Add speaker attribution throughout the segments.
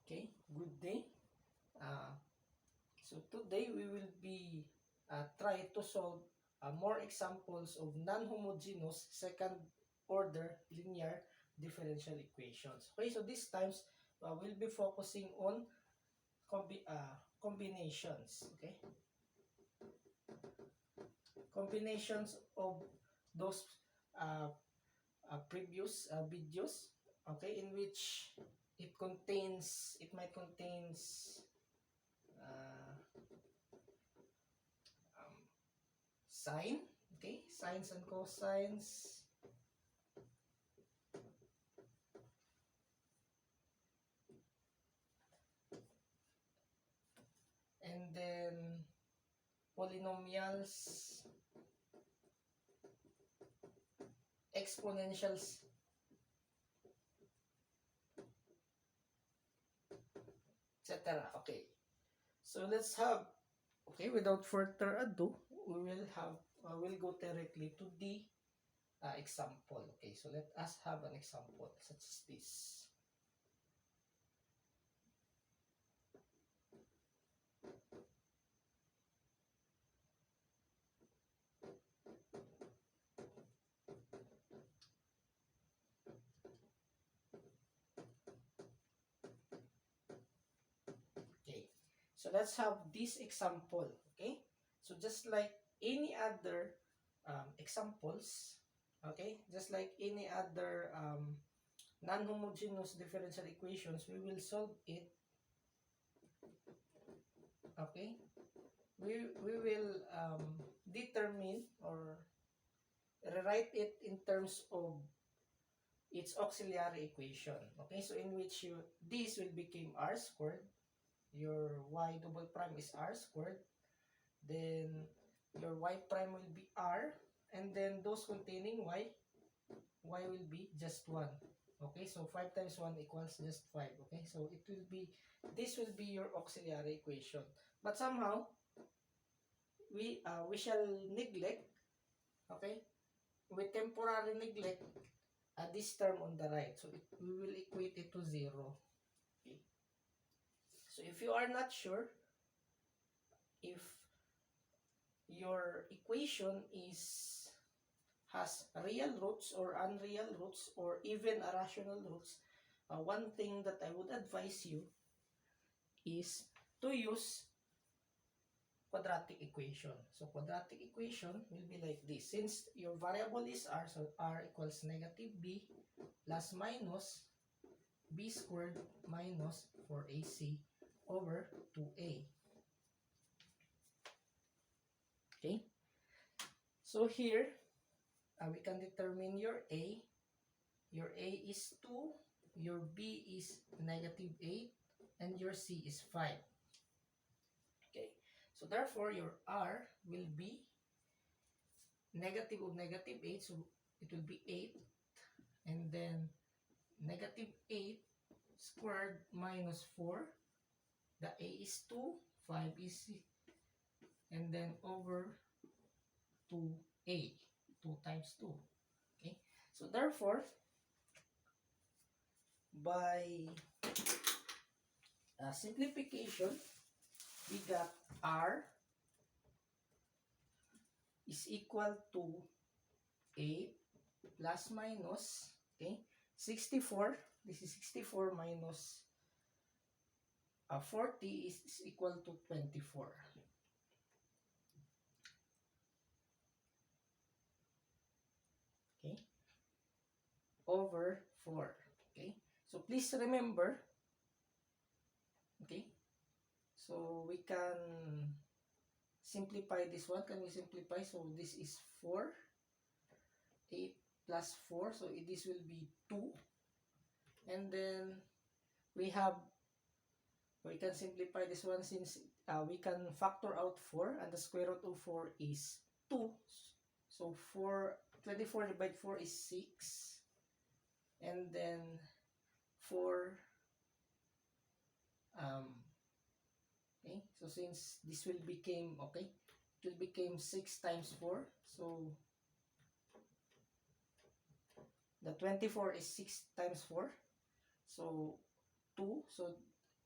Speaker 1: Okay, good day. So today we will be try to solve more examples of non-homogeneous second order linear differential equations. Okay, so these times we'll be focusing on combinations. Okay, combinations of those uh, previous videos. Okay, in which it might contains uh, um, sine, okay, sines and cosines, and then polynomials, exponentials, etc. Okay, so let's have, okay, without further ado, we'll go directly to the example. Okay, so let us have an example such as this. Okay, so let's have this example. Okay, so just like any other examples, okay, just like any other non-homogeneous differential equations, we will solve it. Okay, we will determine or rewrite it in terms of its auxiliary equation. Okay, so in which this will become r squared, your y double prime is r squared, then your y prime will be r, and then those containing y will be just 1. Okay, so 5 times 1 equals just 5. Okay, so this will be your auxiliary equation. But somehow, we shall neglect, okay, we temporarily neglect this term on the right. So we will equate it to 0. Okay. So if you are not sure if your equation has real roots or unreal roots or even irrational roots, one thing that I would advise you is to use quadratic equation. So quadratic equation will be like this. Since your variable is r, so r equals negative b plus minus b squared minus 4ac over 2a. Okay? So here, we can determine your a. Your a is 2, your b is negative 8, and your c is 5. Okay? So therefore, your r will be negative of negative 8, so it will be 8, and then negative 8 squared minus 4, the a is 2, 5 is 6, and then over 2a, 2 times 2. Okay, so therefore, by simplification, we got r is equal to 8 plus minus, okay, 64. This is 64 minus 40 is equal to 24. Okay, over 4. Okay, so please remember, okay, so we can simplify this one. Can we simplify? So this is 4, 8 plus 4, so this will be 2, and then we can simplify this one since we can factor out 4, and the square root of 4 is 2. So 24 divided by 4 is 6, and then 4, okay, so since this will become, okay, it will become 6 times 4, so the 24 is 6 times 4, so 2, so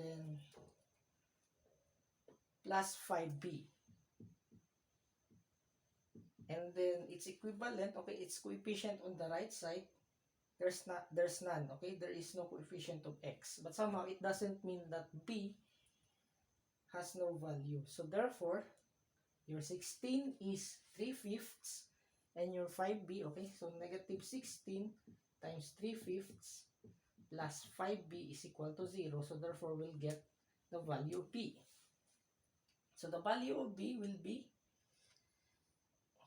Speaker 1: then plus 5b. And then its equivalent, okay, its coefficient on the right side, there's none, okay? There is no coefficient of x. But somehow it doesn't mean that b has no value. So therefore, your 16 is 3/5 and your 5b, okay? So negative 16 times 3/5 plus 5b is equal to 0. So therefore, we'll get the value of b. So the value of b will be,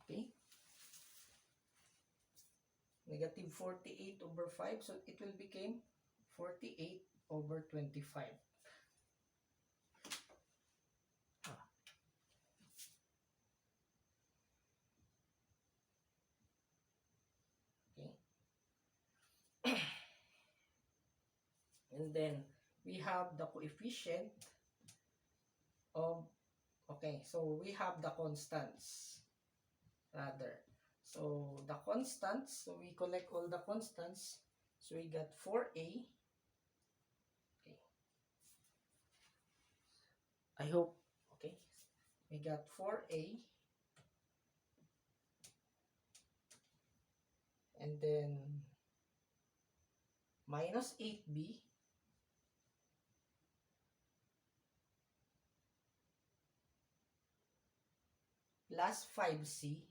Speaker 1: okay, negative 48 over 5. So it will become 48 over 25. Okay. And then we have the coefficient of, okay, so we have the constants rather. So the constants, so we collect all the constants. So we got 4a. Okay. I hope, okay. We got 4a. And then minus 8b. Plus 5c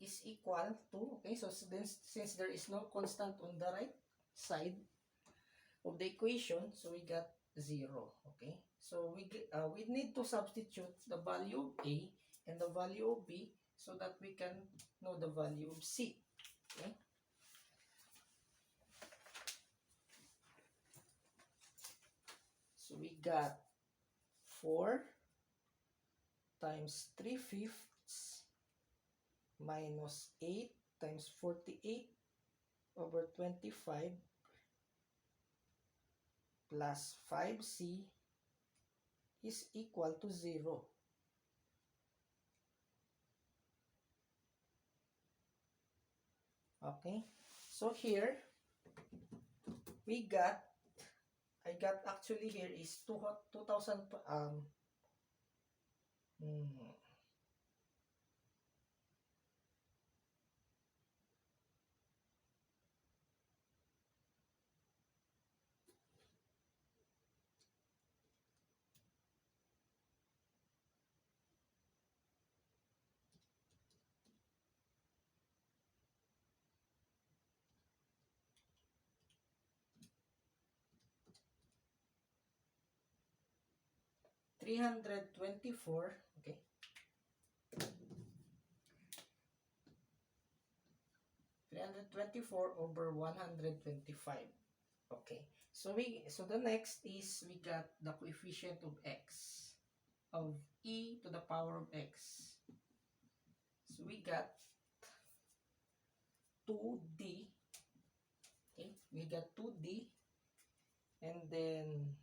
Speaker 1: is equal to, okay, so since there is no constant on the right side of the equation, so we got 0, okay? So we need to substitute the value of a and the value of b so that we can know the value of c, okay? So we got 4 times 3/5 minus 8 times 48 over 25 plus 5c is equal to 0. Okay, so here we got, I got actually here is 2000 324, okay, 324 over 125. Okay, so the next is we got the coefficient of x, of e to the power of x. So we got 2d, okay, we got 2d, and then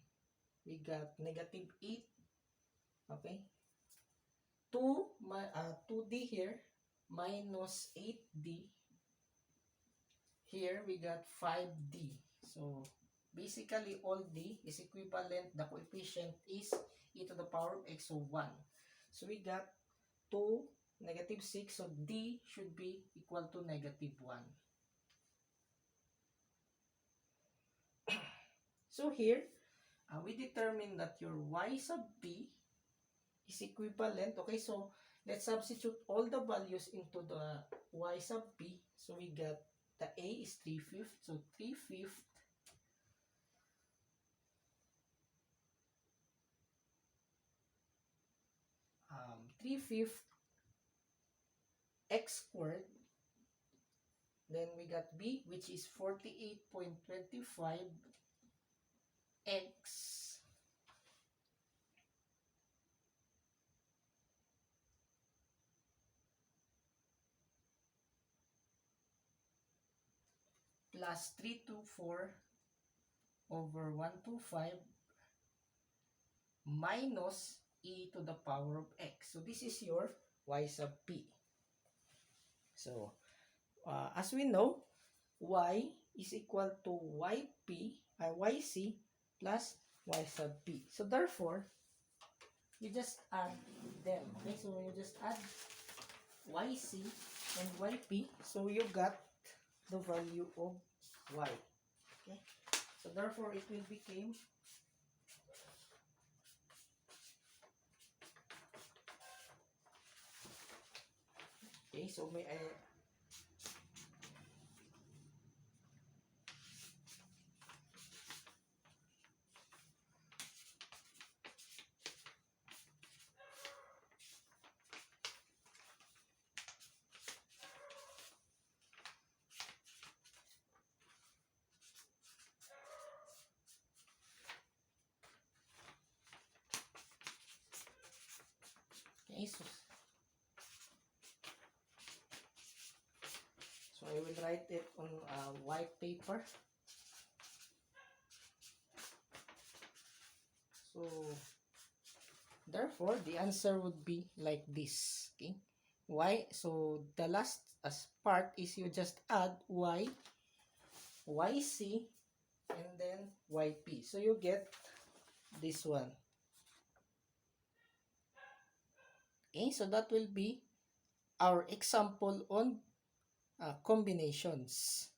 Speaker 1: we got negative 8, okay, 2d here minus 8d. Here we got 5d. So basically all d is equivalent, the coefficient is e to the power of x of 1. So we got 2, negative 6, so d should be equal to negative 1. So here, we determine that your y sub b is equivalent. Okay, so let's substitute all the values into the y sub b. So we got the a is 3/5, so 3/5 3/5 x squared. Then we got b, which is 48.25 x plus 324 over 125 minus e to the power of x. So this is your y sub p. So as we know, y is equal to yc plus y sub p. So therefore, you just add them. Okay, so you just add yc and yp. So you got the value of y. Okay, so therefore it will become okay. So may I okay, so I will write it on white paper. So therefore the answer would be like this. Okay, y. So the last part is you just add y, yc, and then yp. So you get this one. Okay, so that will be our example on combinations.